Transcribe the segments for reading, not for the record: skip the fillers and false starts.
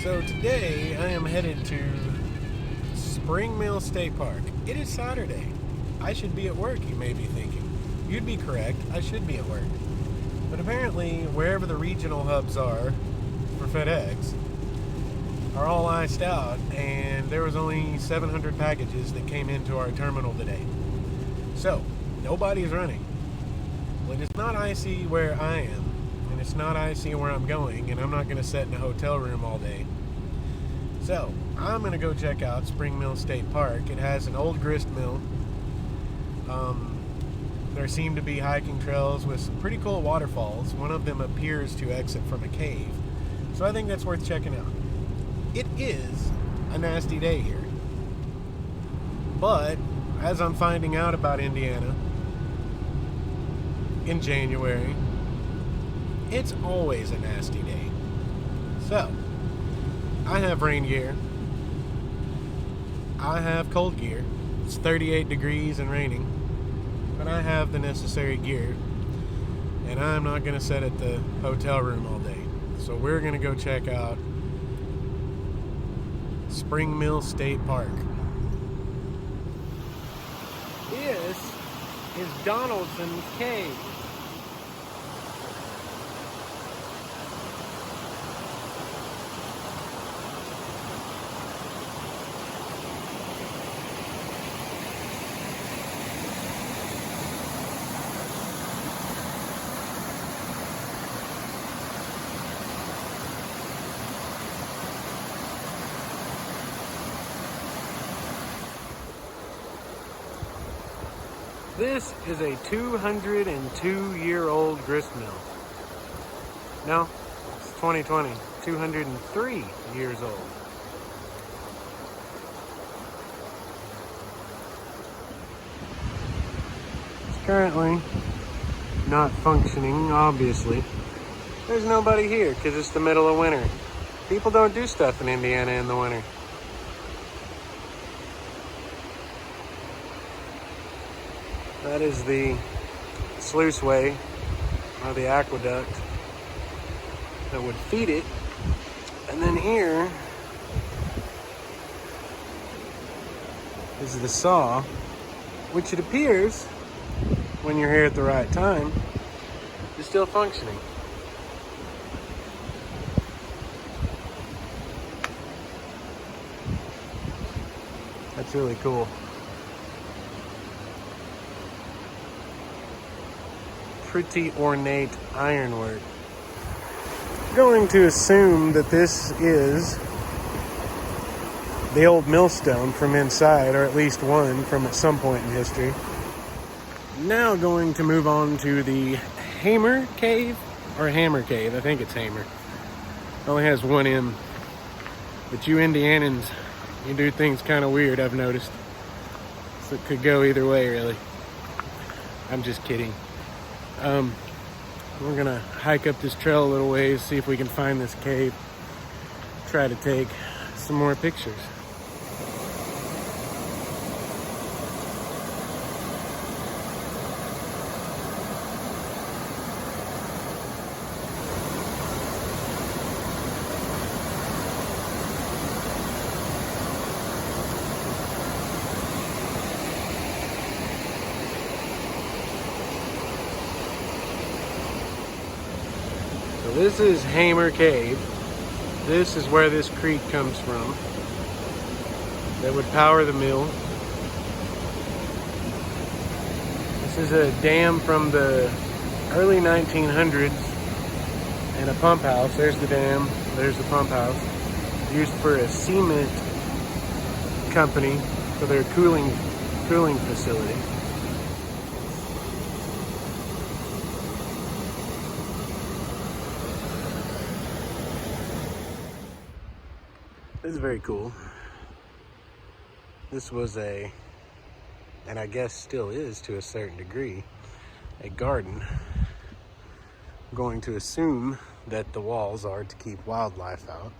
So today I am headed to Spring Mill State Park. It is Saturday. I should be at work, you may be thinking. You'd be correct, I should be at work. But apparently, wherever the regional hubs are for FedEx are all iced out, and there was only 700 packages that came into our terminal today. So, nobody's running. Well, it's not icy where I am, and it's not icy where I'm going, and I'm not going to sit in a hotel room all day. So, I'm going to go check out Spring Mill State Park. It has an old grist mill. There seem to be hiking trails with some pretty cool waterfalls. One of them appears to exit from a cave. So I think that's worth checking out. It is a nasty day here. But, as I'm finding out about Indiana in January, it's always a nasty day. So, I have rain gear. I have cold gear. It's 38 degrees and raining. But I have the necessary gear. And I'm not going to sit at the hotel room all day. So we're going to go check out Spring Mill State Park. This is Donaldson's Cave. This is a 202-year-old grist mill. No, it's 2020. 203 years old. It's currently not functioning, obviously. There's nobody here because it's the middle of winter. People don't do stuff in Indiana in the winter. That is the sluiceway, or the aqueduct, that would feed it. And then here is the saw, which it appears, when you're here at the right time, is still functioning. That's really cool. Pretty ornate ironwork. Going to assume that this is the old millstone from inside, or at least one from at some point in history. Now going to move on to the Hammer Cave, or Hammer Cave. I think it's Hammer. It only has one M. But you Indianans, you do things kind of weird, I've noticed. So it could go either way, really. I'm just kidding. We're gonna hike up this trail a little ways, see if we can find this cave, try to take some more pictures. This is Hammer Cave. This is where this creek comes from that would power the mill. This is a dam from the early 1900s and a pump house. There's the dam, there's the pump house. Used for a cement company for their cooling facility. This is very cool. This was and I guess still is to a certain degree, a garden. I'm going to assume that the walls are to keep wildlife out.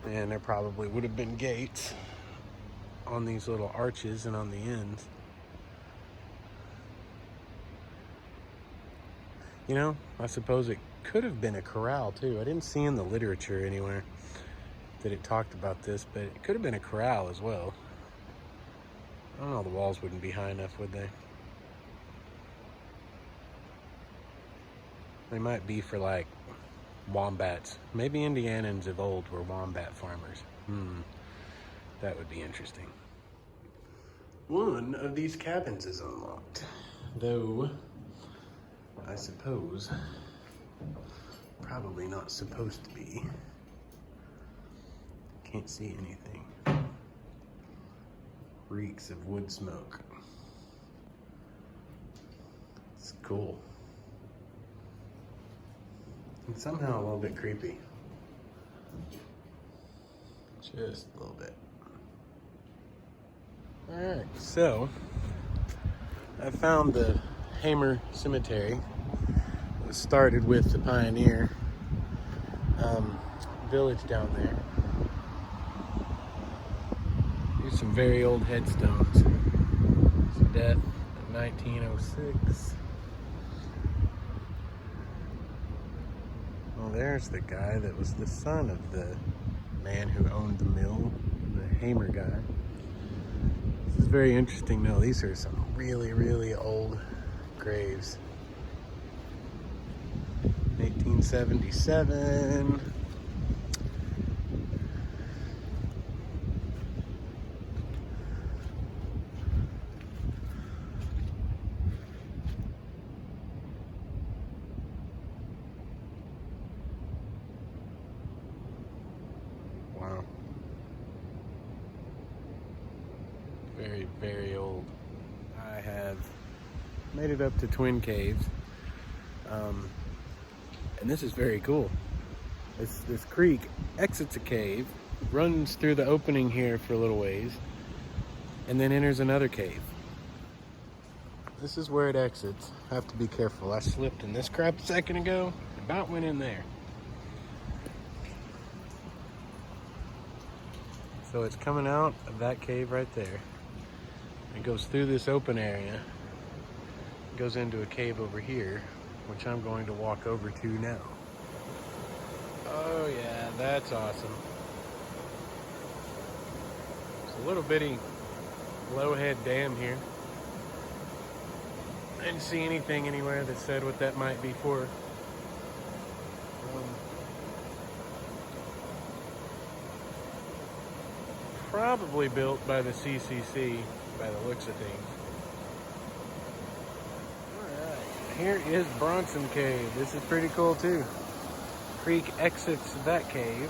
And there probably would have been gates on these little arches and on the ends. You know, I suppose it could have been a corral too. I didn't see in the literature anywhere that it talked about this, but it could have been a corral as well. I don't know, the walls wouldn't be high enough, would they? They might be for like wombats. Maybe Indianans of old were wombat farmers. That would be interesting. One of these cabins is unlocked, though I suppose probably not supposed to be. Can't see anything. Reeks of wood smoke. It's cool. And somehow a little bit creepy. Just a little bit. Alright, so I found the Hamer Cemetery. It was started with the Pioneer village down there. Here's some very old headstones. His death in 1906. Well, there's the guy that was the son of the man who owned the mill, the Hamer guy. This is very interesting though. These are some really, really old graves. 1877. Wow. Very, very old. I have made it up to Twin Caves. And this is very cool. This creek exits a cave, runs through the opening here for a little ways, and then enters another cave. This is where it exits. I have to be careful. I slipped in this crap a second ago, about went in there. So it's coming out of that cave right there. It goes through this open area, goes into a cave over here, which I'm going to walk over to now. Oh yeah, that's awesome. It's a little bitty low-head dam here. I didn't see anything anywhere that said what that might be for. Probably built by the CCC by the looks of things. Here is Bronson Cave. This is pretty cool too. Creek exits that cave,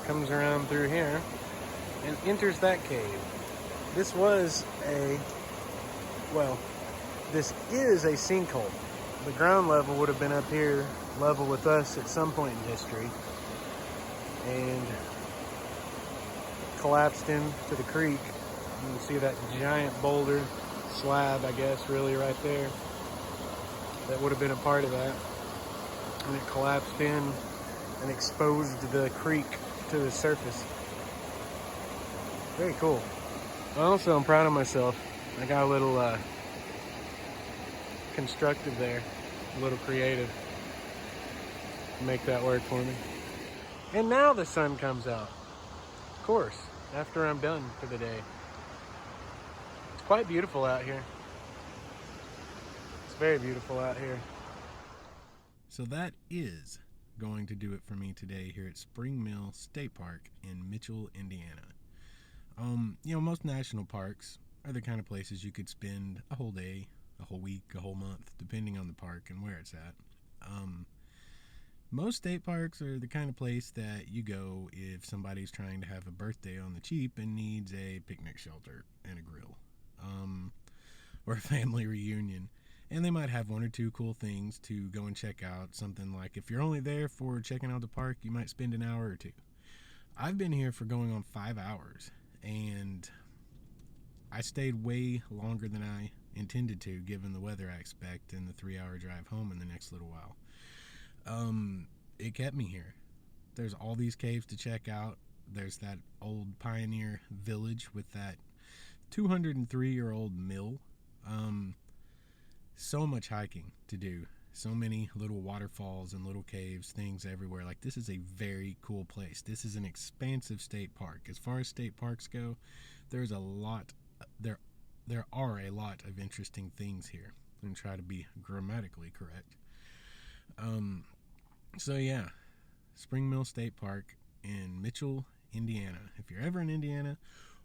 comes around through here, and enters that cave. This was this is a sinkhole. The ground level would have been up here, level with us at some point in history, and collapsed into the creek. You can see that giant boulder slab, I guess, really right there. That would have been a part of that. And it collapsed in and exposed the creek to the surface. Very cool. Also, I'm proud of myself. I got a little constructive there, a little creative to make that work for me. And now the sun comes out. Of course, after I'm done for the day. It's quite beautiful out here. Very beautiful out here. So that is going to do it for me today here at Spring Mill State Park in Mitchell, Indiana. Most national parks are the kind of places you could spend a whole day, a whole week, a whole month, depending on the park and where it's at. Most state parks are the kind of place that you go if somebody's trying to have a birthday on the cheap and needs a picnic shelter and a grill, or a family reunion. And they might have one or two cool things to go and check out. Something like if you're only there for checking out the park, you might spend an hour or two. I've been here for going on 5 hours, and I stayed way longer than I intended to, given the weather I expect and the 3-hour drive home in the next little while. It kept me here. There's all these caves to check out. There's that old pioneer village with that 203-year-old mill. So much hiking to do. So many little waterfalls and little caves, things everywhere. Like, this is a very cool place. This is an expansive state park. As far as state parks go, there are a lot of interesting things here. I'm going to try to be grammatically correct. So yeah, Spring Mill State Park in Mitchell, Indiana. If you're ever in Indiana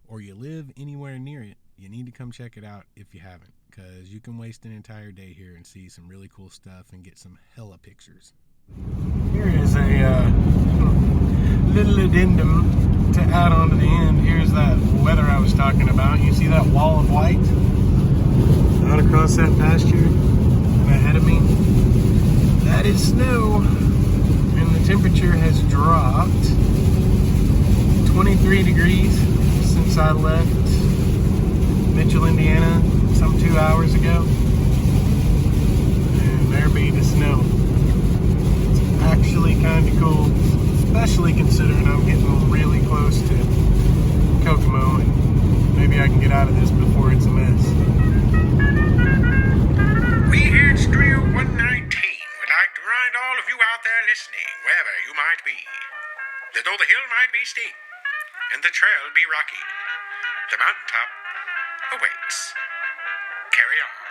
or you live anywhere near it, you need to come check it out if you haven't, because you can waste an entire day here and see some really cool stuff and get some hella pictures. Here is a little addendum to add on to the end. Here's that weather I was talking about. You see that wall of white out across that pasture and ahead of me? That is snow, and the temperature has dropped 23 degrees since I left Mitchell, Indiana, some 2 hours ago, and there be the snow. It's actually kind of cool, especially considering I'm getting really close to Kokomo, and maybe I can get out of this before it's a mess. We here at Studio 119 would like to remind all of you out there listening, wherever you might be, that though the hill might be steep and the trail be rocky, the mountaintop awaits. Carry on.